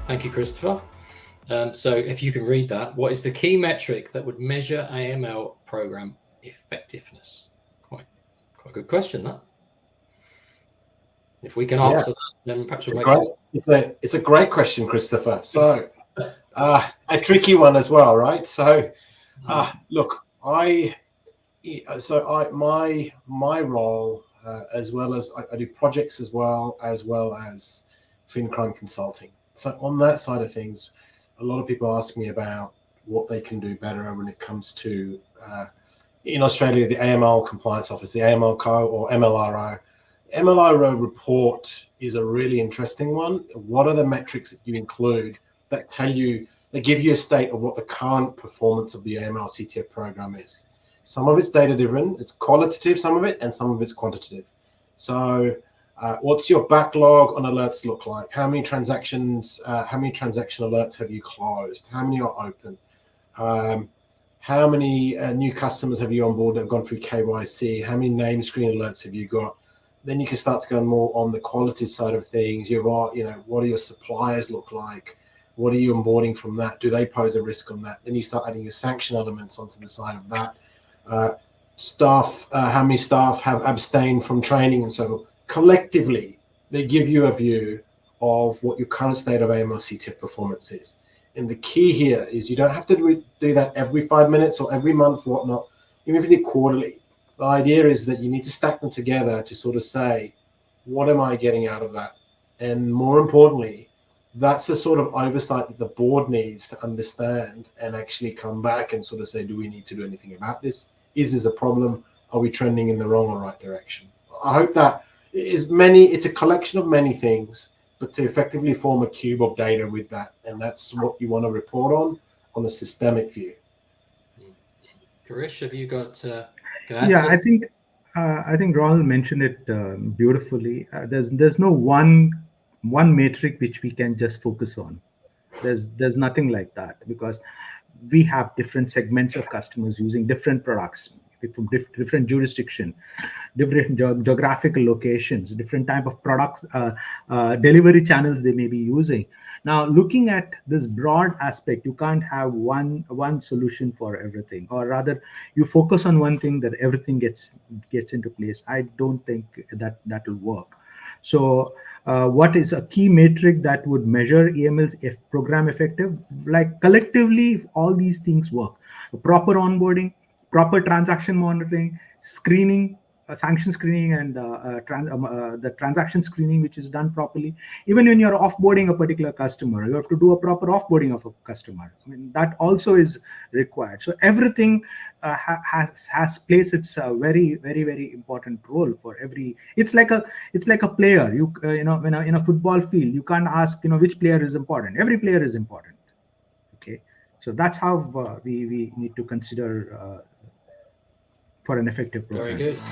Thank you, Christopher. So if you can read that, what is the key metric that would measure AML program effectiveness? Quite a good question, that. If we can answer that, then perhaps we'll make it's a great question, Christopher. So a tricky one as well, right? So look, my role, as well as I do projects as well as fin crime consulting. So on that side of things, a lot of people ask me about what they can do better when it comes to, in Australia, the AML compliance office, the AML Co or MLRO. MLRO report is a really interesting one. What are the metrics that you include that give you a state of what the current performance of the AML CTF program is? Some of it's data driven, it's qualitative, some of it, and some of it's quantitative. So what's your backlog on alerts look like? How many transaction alerts have you closed? How many are open? How many new customers have you on board that have gone through KYC? How many name screen alerts have you got? Then you can start to go more on the quality side of things. What do your suppliers look like? What are you onboarding from that? Do they pose a risk on that? Then you start adding your sanction elements onto the side of that. Staff, how many staff have abstained from training and so forth. Collectively, they give you a view of what your current state of AML CTF performance is. And the key here is you don't have to do that every 5 minutes or every month or whatnot, even if you do quarterly. The idea is that you need to stack them together to sort of say, what am I getting out of that? And more importantly, that's the sort of oversight that the board needs to understand and actually come back and sort of say, do we need to do anything about this? Is this a problem? Are we trending in the wrong or right direction? I hope that it's a collection of many things, but to effectively form a cube of data with that. And that's what you want to report on a systemic view. Girish, have you got... Yeah, I think Ronald mentioned it beautifully. There's no one metric which we can just focus on. There's nothing like that, because we have different segments of customers using different products from different jurisdiction, different geographical locations, different type of products, delivery channels they may be using. Now, looking at this broad aspect, you can't have one solution for everything, or rather, you focus on one thing that everything gets into place. I don't think that will work. So, what is a key metric that would measure AML's program effective? Like collectively, if all these things work, proper onboarding, proper transaction monitoring, screening, sanction screening, and the transaction screening, which is done properly. Even when you're offboarding a particular customer, you have to do a proper offboarding of a customer. I mean, that also is required. So everything has plays its very, very, very important role for every. It's like a player. In a football field, you can't ask which player is important. Every player is important. Okay, so that's how we need to consider for an effective program. Very good.